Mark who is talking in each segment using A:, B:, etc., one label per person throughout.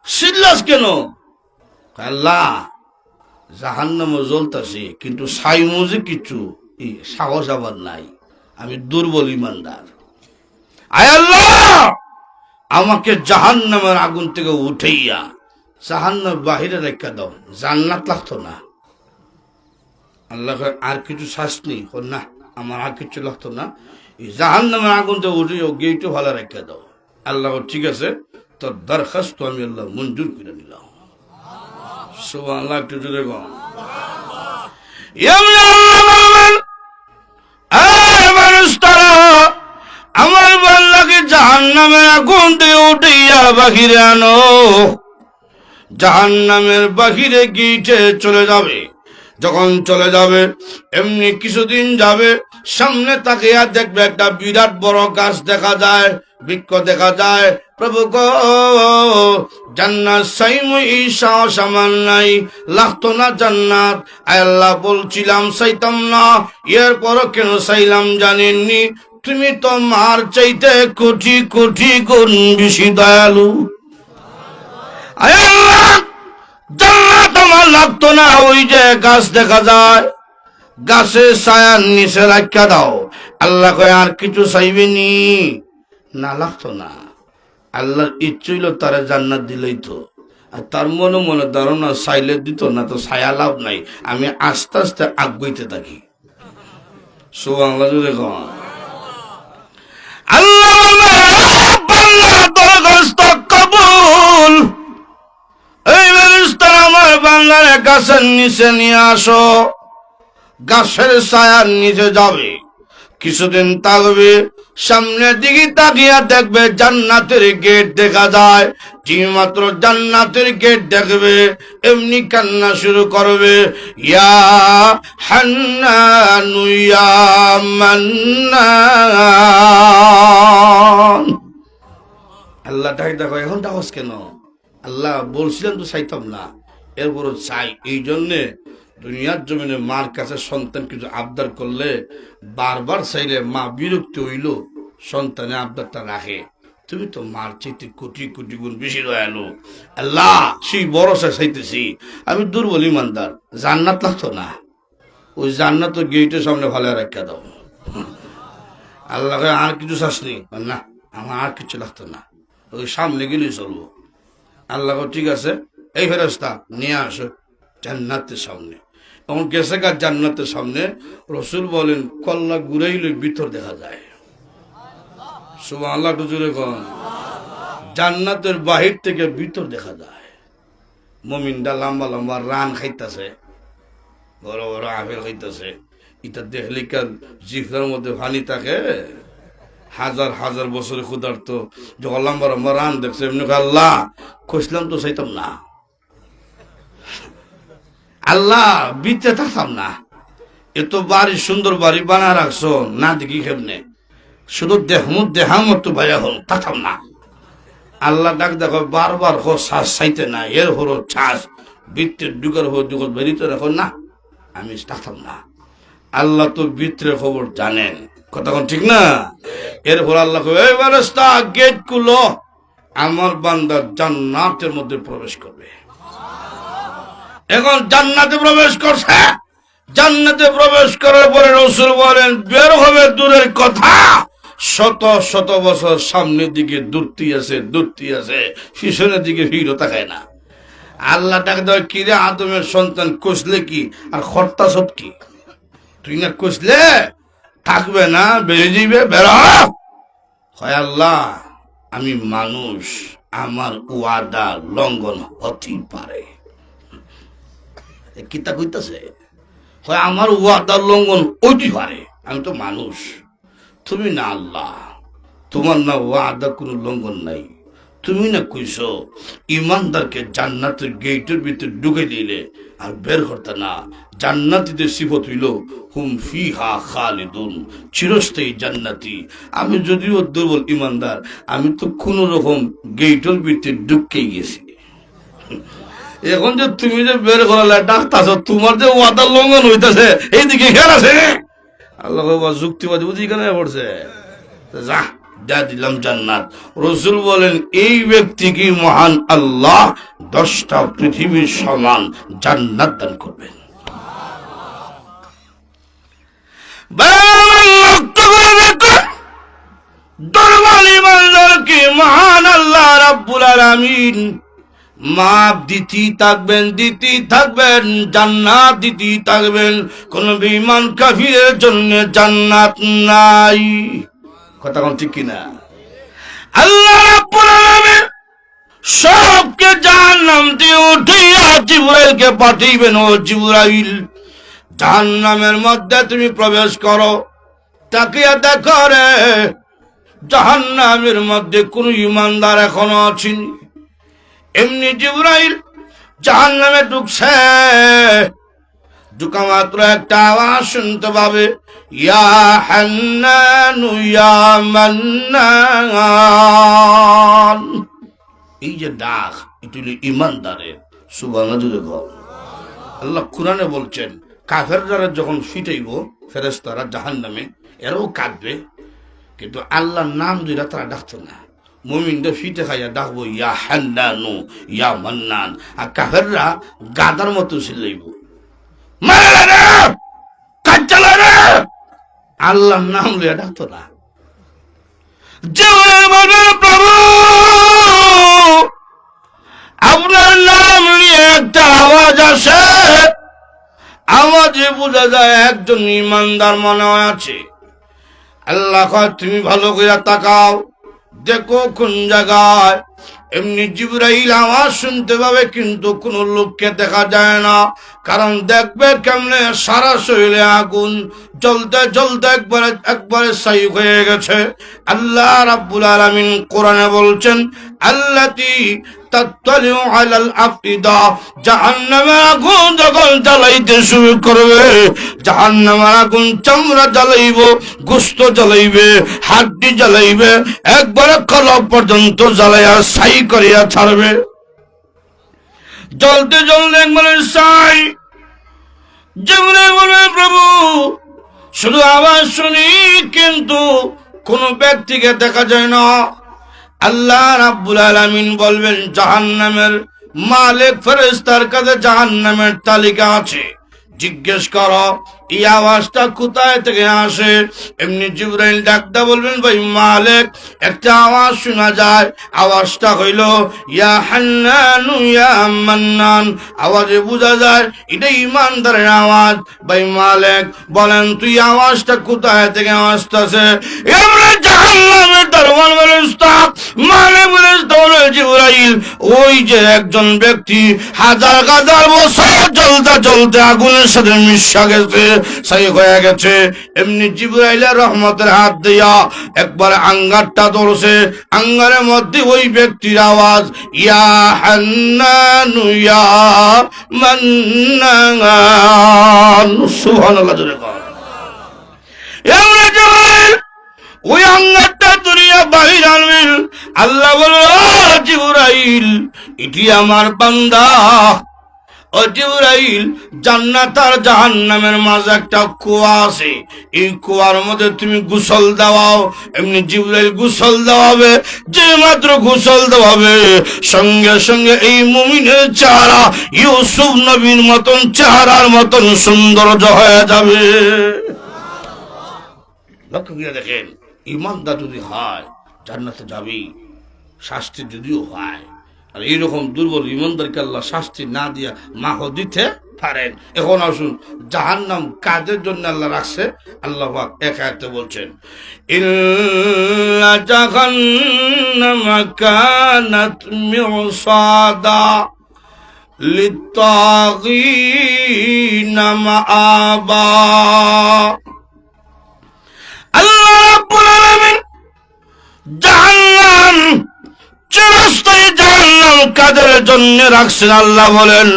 A: সিল্লাস কেন? আল্লাহ জাহান্নামে জ্বলতাছি, কিন্তু সাইমুজে কিছু সাহস আমার নাই, আমি দুর্বল ইমানদার। আয় আল্লাহ, আমাকে জাহান্নামের আগুন থেকে উঠাইয়া জাহান্নাম বাহিরে রেখে দাও, জান্নাত লাগতো না। আল্লাহ আর কিছু শাস্তি না, আমার আর কিছু লাগতো না, এই জাহান্নামের আগুন থেকে উঠিয়ে গেটও ভালো রেখে দাও। আল্লাহ ঠিক আছে, তোর দরখাস্ত আমি আল্লাহ মঞ্জুর করে নিলাম। সুবহানাল্লাহ, একটু জোরে বল। আমার বান্দাকে জাহান্নামের আগুন থেকে উঠিয়া বাহিরে আনো। জাহান্নামের বাহিরে গিয়ে চলে যাবে। যখন চলে যাবে, এমনি কিছুদিন যাবে, সামনে তাকিয়া দেখবে একটা বিরাট বড় গাছ দেখা যায়, বৃক্ষ দেখা যায়। প্রভু গো, জান্নাত চাইমু ঈশা সামান নাই, লাগতো না জান্নাত। আল্লাহ বলছিলাম চাইতাম না, এরপরও কেন চাইলাম জানেননি? তুমি তো মার চাইতে কোটি কোটি গুণ বেশি দয়ালু। আল্লাহ, জান্নাত আমার লাগতো না, ওই যে গাছ দেখা যায়, গাছের ছায়ার নিচে রাখা দাও। আল্লাহ কয় আর কিছু চাইবেনি? না, লাগতো না। আল্লাহর ইচ্ছে হইল তারা জান্নাত দিলেই তো, আর তার মনে মনে ধারণা চাইলে দিত না, তো ছায়া লাভ নাই, আমি আস্তে আস্তে আগুইতে থাকি। সুবহানাল্লাহ, জোরে কও। আল্লাহ বান্দার দরখাস্ত কবুল। এই ফেরেশতারা আমার বান্দার গাছের নিচে নিয়ে আসো। গাছের ছায়ার নিচে যাবে, কিছুদিন থাকবে, সামনের দিকে তাকিয়া দেখবে জান্নাতের গেট দেখা যায়। ঠিক মাত্র জান্নাতের গেট দেখবে, এমনি কান্না শুরু করবে, ইয়া হান্নানু ইয়া মান্নান। আল্লাহ ডাক দেখো, এখন ডাকস কেন? আল্লাহ বলছিলাম তো চাইতাম না, এরপরও চাই। এই জন্যে দুনিয়ার জমিনে মার কাছে সন্তান কিছু আবদার করলে, বারবার চাইলে মা বিরক্ত হইল, সন্তানে আবদারটা রাখে। তুমি তো মার চাইতে কোটি কোটি গুণ বেশি দয়ালু। আল্লাহ, সেই ভরসা চাইতেছি, আমি দুর্বল ইমানদার, জান্নাত লাগতো না, ওই জান্নাত গেটের সামনে ভালো রাখা দাও। আল্লাহ আর কিছু চাসনি? না, আমার আর কিছু লাগতো না, ওই সামনে গেলেই চলবো। আল্লাহ ঠিক আছে, এই ফেরেশতা নিয়ে আসো জান্নাতের সামনে। তখন গেছে গা জান্নাতের সামনে, রসুল বলেন কল্লা ঘুরাইলে ভিতর দেখা যায়। সুবহানাল্লাহ, জোরে কোন। জান্নাতের বাহির থেকে ভিতর দেখা যায়। মুমিনটা লম্বা লম্বা রান খাইতেছে, বড় বড় আপেল খাইতেছে, এটা দেখলে কার জিহ্বার মধ্যে পানি থাকে। হাজার হাজার বছরে ক্ষুধার্ত যখন লম্বা লম্বা রান দেখছে, এমনি আল্লাহ খুঁজলাম তো চাইতাম না, আল্লাহ বিতে থাকতাম না, এত বাড়ি সুন্দর বাড়ি বানা রাখছো, না দেখি কেমনে, শুধু দেহাম তো ভাইয়া হল থাকতাম না। আল্লাহ ডাক দেখো, বারবার হো শ্বাস চাইতে না, এর হলো শ্বাস বৃত্তের ডুগার হো ডুগর বেরিতে রাখো না, আমি থাকতাম না। আল্লাহ তো ভিতরে খবর জানেন, কথা ঠিক না? এরপর আল্লাহ এই ফেরেশতা গেট খুলো, আমার বান্দা জান্নাতের মধ্যে প্রবেশ করবে। এখন জান্নাতে প্রবেশ করছে, জান্নাতে প্রবেশ করার পরে রাসূল বলেন বের হবে দূরের কথা, শত শত বছর সামনের দিকে দূরতি আছে পিছনের দিকে ফিরো তাকায় না। আল্লাহ ডাক দেয়, কি রে আদমের সন্তান, কষলে কি আর খরতাসত কি? তুই না কষলে থাকবে না, বেড়ে যাবে, বেরো। হয় আল্লাহ, আমি মানুষ, আমার ওয়াদা লঙ্ঘন হতেই পারে। কিতা কইতাছে, হয় আমার ওয়াদা লঙ্ঘন হইতে পারে, আমি তো মানুষ, তুমি না আল্লাহ, তোমার না ওয়াদা কোনো লঙ্ঘন নাই। তুমি না কইছো ইমানদারকে জান্নাতের গেটের ভিতরে ঢুকে দিলে আর বের করতে না। জান্নাতীদের সিফত হইল হুম ফিহা খালিদুন, চিরস্থায়ী জান্নাতি। আমি যদিও দুর্বল ইমানদার, আমি তো কোন রকম গেটের ভিতরে ঢুকে গেছি। এখন যে তুমি যে বের করালে ডাক্তার, তোমার যে ওয়াদা লঙ্ঘন হইতেছে, এইদিকে খেয়াল আছে। আল্লাহ যুক্তিবাদী বুঝি কেন পড়ছে, যা যা দিলাম জান্নাত। রাসূল বলেন এই ব্যক্তি কি মহান আল্লাহ 10টা পৃথিবীর সমান জান্নাত দান করবেন। দরবারি বান্দার কি মহান আল্লাহ রাব্বুল আলামিন মাপ দিতেই থাকবেন, জান্নাত দিতেই থাকবেন। কোন বেঈমান কাফিরের জন্য জান্নাত নাই। কথা কোন ঠিক কিনা? আল্লাহ রাব্বুল আলামিন সবকে জাহান্নাম দিয়ে উঠিয়া জিবরাইলকে পাঠাইবেন, ও জিবরাইল জাহান্নামের মধ্যে তুমি প্রবেশ করো, তাকিয়ে দেখো রে জাহান্নামের মধ্যে কোন ঈমানদার এখনো আছেন। এমনি জিবরাইল জাহান্নামে ঢুকছে, ঢুকা মাত্র একটা আওয়াজ শুনতে পাবে, ইয়া হান্নানু ইয়া মান্নান। এই যে ডাক, এটা হলো ঈমানদারের। সুবহানাল্লাহ। আল্লাহ কোরআনে বলছেন কাফেররা যখন ফিটাইব ফেরেশতারা জাহান্নামে, এরাও কাঁদবে, কিন্তু আল্লাহর নাম দুইটা তারা ডাকতো না। মুমিনরা ফিটে খাইয়া ডাকবো ইয়া হান্নানু ইয়া মান্নান, আর কাফেররা গাদার মতো চিল্লাইব, আল্লাহর নাম লইয়া ডাকতো না। প্রভু আপনার নাম নিয়ে একটা আওয়াজ আসে, আওয়াজে বোঝা যায় একজন ঈমানদার মনে আছে। আল্লাহ কয় তুমি ভালো করে তাকাও, দেখো কোন জায়গায়। এমনি জিবরাইল আওয়াজ শুনতে পাবে, কিন্তু কোন লোককে দেখা যায় না। কারণ দেখবে কেমনে সারা শরীরে আগুন জ্বলতে জ্বলতে একবারে ছাই হয়ে গেছে। আল্লাহ রাব্বুল আলামিন কোরআনে বলছেন আল্লাতী তাত্তালিউ আলাল আফইদা, জাহান্নামের আগুন যখন জ্বালাইতে শুরু করবে, জাহান্নামের আগুন চামড়া জ্বালাইব, গোশত জ্বালাইবে, হাড্ডি জ্বালাইবে, একবারে কলব পর্যন্ত জ্বালাইয়া ছাই করিয়া ছাড়বে। জ্বলতে জ্বলতে একবারে ছাই। জিবরাইল বলে প্রভু শুধু আওয়াজ শুনি, কিন্তু কোন ব্যক্তিকে দেখা যায় না। আল্লাহ রাব্বুল আলামিন বলবেন জাহান্নামের মালিক ফেরেশতার কাছে জাহান্নামের তালিকা আছে, জিজ্ঞেস করো এই আওয়াজটা কোথায় থেকে আসে। এমনি জিবরাইল ডাকতে বলবেন ভাই মালিক একটা আওয়াজ শোনা যায়, আওয়াজটা হইল ইয়া হান্নানু ইয়া মান্নান। আওয়াজে বোঝা যায় এটা ঈমানদারের আওয়াজ। ভাই মালিক বলেন তুই আওয়াজটা কোথায় থেকে আসতেছে। এমনি জাহান্নামের দরবার ফেরেশতা মালিক ফেরেশতা বলে জিবরাইল ওই যে একজন ব্যক্তি হাজার হাজার বছর জ্বলতে জ্বলতে আগুনের সাথে মিশা গেছে, ছাই হয়ে গেছে। এমনি জিবরাইলের রহমতের হাত দিয়া একবার আঙ্গারটা ধরছে, আঙ্গারের মধ্যে ওই ব্যক্তির আওয়াজ ইয়া হান্নানু ইয়া মান্নান। সুবহানাল্লাহ জোরে বল। এমনি জিবরাইল ওই আঙ্গারটা দুনিয়া বাহির আনবেন। আল্লাহ বলল জিবরাইল এটি আমার বান্দা। ও জিবরাইল জান্নাত আর জাহান্নামের মাঝে একটা কুয়া আছে, এই কুয়ার মধ্যে তুমি গোসল দাও। এমনি জিবরাইল গোসল দেওয়াবে, যে মাত্র গোসল দেওয়াবে সঙ্গে সঙ্গে এই মুমিনের চেহারা ইউসুফ নবীর মতন চেহারার মতন সৌন্দর্য হয়ে যাবে। লক্ষ্য করে দেখেন ঈমানদার যদি হয় জান্নাতে যাবেই, শাস্তি যদিও হয়। আর এইরকম দুর্বল ঈমানদারকে আল্লাহ শাস্তি না দিয়া মাহ দিতে পারেন। এখন আসুন জাহান্নাম কাদের জন্য আল্লাহ রাখছে। আল্লাহ পাক এক আয়াতে বলছেন ইন্না জাহান্নামা কানাত মিরসাদা লিত্তাগিনা মাআবা। আল্লাহ রাব্বুল আলামিন জাহান্নাম চিরস্থায়ী জাহান্নাম কাদের জন্য রাখছেন আল্লাহ বলেন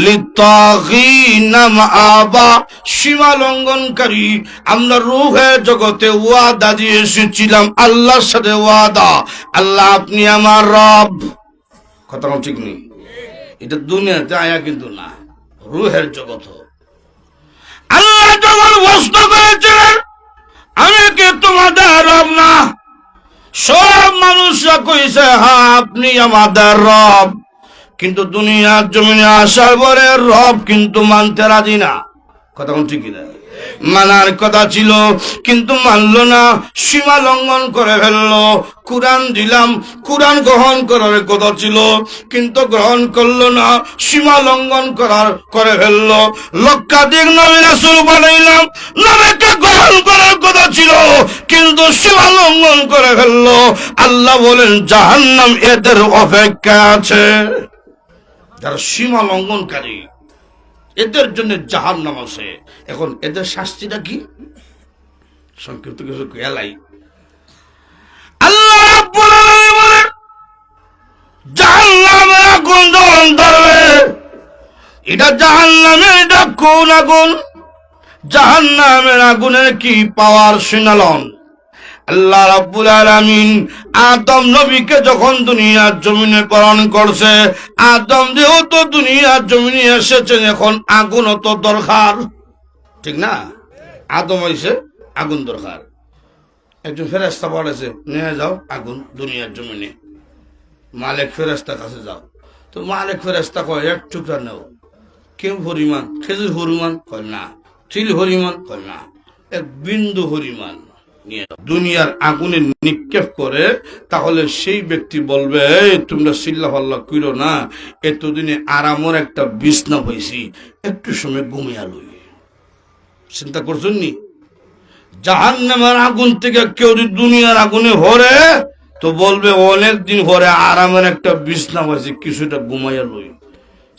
A: লিত্তাগিনা মাআবা, সীমা লঙ্ঘনকারী। আমরা রূহের জগতে ওয়াদা দিয়ে এসেছিলাম আল্লাহর সাথে ওয়াদা, আল্লাহ আপনি আমার রব। কথা ঠিক নেই, এটা দুনিয়াতে আয়া কিন্তু না, রূহের জগৎ। আল্লাহ যখন প্রশ্ন করেছিলেন আমি কি তোমাদের রব না, সব মানুষরা কইছে হ্যাঁ আপনি আমাদের রব, কিন্তু দুনিয়ার জমিনে আসার পরে রব কিন্তু মানতে রাজি না। কথা কোন ঠিক না? মানার কথা ছিল কিন্তু মানলো না, সীমা লঙ্ঘন করে ফেললো। কুরআন দিলাম, কুরআন গ্রহণ করার কথা ছিল কিন্তু গ্রহণ করলো না, সীমা লঙ্ঘন করে ফেললো। লক্ষাধিক নবী রাসূল বানাইলাম, নবীকে গ্রহণ করার কথা ছিল কিন্তু সীমা লঙ্ঘন করে ফেললো। আল্লাহ বলেন জাহান্নাম এদের অপেক্ষা আছে, যারা সীমা লঙ্ঘনকারী, এদের জন্য জাহান্নাম আছে। এখন এদের শাস্তিটা কি? সংক্ষিপ্ত কিছু এলাই আল্লাহ রাব্বুল আলামিন বলেন জাহান্নামের আগুন যখন ধরবে, এটা জাহান্নামের এটা কোন আগুন? জাহান্নামের আগুনের কি পাওয়ার শুনালন। আল্লাহ রাব্বুল আলামিন আদম নবীকে যখন দুনিয়ার জমিনে প্রেরণ করছে, আদম যেহেতু দুনিয়ার জমিনে এসেছেন, এখন আগুনও তো দরকার, ঠিক না? আদম হইছে আগুন দরকার। একজন ফেরেশতা বলেছে নিয়ে যাও আগুন দুনিয়ার জমিনে, মালিক ফেরেশতার কাছে যাও। তো মালিক ফেরেশতা কয় এক টুকরা নেও। কেউ পরিমাণ? খেজুর পরিমাণ? কয় না। চিল পরিমাণ? কয় না। এক বিন্দু পরিমাণ নিয়ে দুনিয়ার আগুনে নিক্ষেপ করে, তাহলে সেই ব্যক্তি বলবে তোমরা চিল্লা পাল্লা কইরো না, এতদিনে আরামের একটা বিছনা হয়েছি, একটু সময় ঘুমিয়ে লই। চিন্তা করছেন নি? জাহান্নামের আগুন থেকে কেউ যদি দুনিয়ার আগুনে ভরে তো বলবে অনেকদিন পরে আরামের একটা বিছনা হয়েছে, কিছুটা ঘুমাইয়া লই।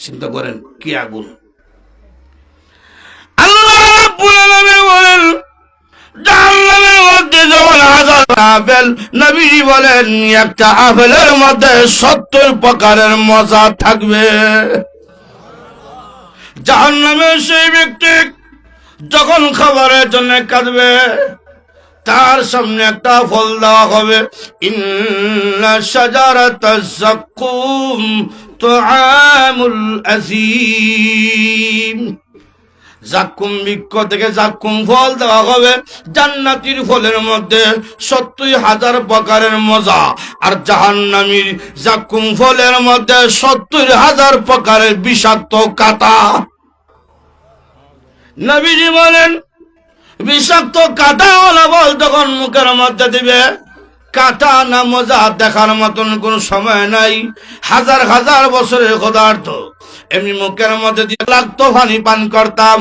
A: চিন্তা করেন কি আগুন। আল্লাহ রাব্বুল আলামিন বলেন জাহান্নামের মধ্যে যখন হাজার আপেল, নবীজি বলেন একটা আপেলের মধ্যে 70 প্রকারের মজা থাকবে। জাহান্নামের সেই ব্যক্তি যখন খাবারের জন্য কাঁদবে, তার সামনে একটা ফল দেওয়া হবে, ইন্না শাজারাতাজ যাক্কুম তুআমুল আসীম। জাক্কুম বৃক্ষ থেকে জাক্কুম ফল দেওয়া হবে। জান্নাতীর ফলের মধ্যে 70,000 প্রকারের মজা, আর জাহান্নামীর জাক্কুম ফলের মধ্যে 70,000 প্রকারের বিষাক্ত কাঁটা। নবীজি বলেন বিষাক্ত কাঁটাওয়ালা বল যখন মুখের মধ্যে দিবে, কাঁটা না মজা দেখার মতন কোন সময় নাই। হাজার হাজার বছরের ক্ষুধার্ত এমনি মুখের মধ্যে দিয়ে লাগতো পানি পান করতাম।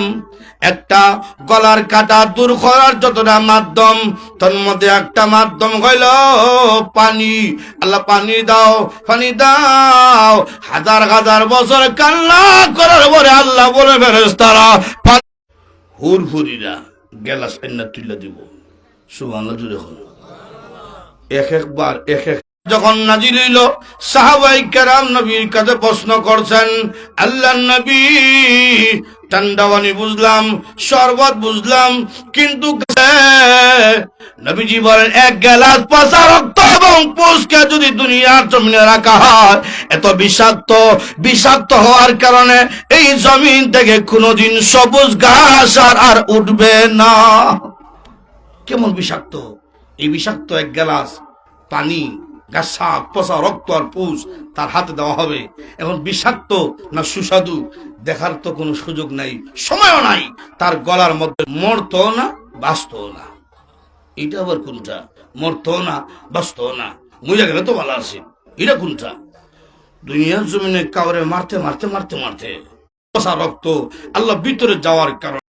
A: একটা গলার কাঁটা দূর করার যতটা মাধ্যম, তোর মধ্যে একটা মাধ্যম হইল পানি। আল্লাহ পানি দাও, পানি দাও। হাজার হাজার বছর কান্না করার পরে আল্লাহ বলে ফেরেশতারা হুরহুরিরা গেলাস এন্না তুইলা দিব। সুবহানাল্লাহ জুড়ে হল। এক একবার এক এক যখন নাজিল হইল, সাহাবায়ে কেরাম নবীর কাছে প্রশ্ন করছেন, আল্লাহর নবী ঠান্ডা পানি বুঝলাম, শরবত বুঝলাম, কিন্তু নবীজি বলেন এক গ্লাস পচা রক্ত এবং পুষ্কে যদি দুনিয়ার জমিনে রাখা হয়, এত বিষাক্ত, বিষাক্ত হওয়ার কারণে এই জমিন থেকে কোনোদিন সবুজ ঘাস আর উঠবে না। কেমন বিষাক্ত! এই বিষাক্ত এক গ্লাস পানি, গাছা পচা রক্ত আর পুষ তার হাতে দেওয়া হবে। এখন বিষাক্ত না সুস্বাদু দেখার তো কোনো সুযোগ নাই, সময়ও নাই। তার গলার মধ্যে মরতো না, বাঁচতো না। এটা আবার কোনটা? মরতো না, বাঁচতো না, মরে গেলে তো ভালো আছে। এটা কোনটা? দুনিয়ার জমিনে কাউরে মারতে মারতে মারতে মারতে পচা রক্ত আল্লাহ ভিতরে যাওয়ার কারণে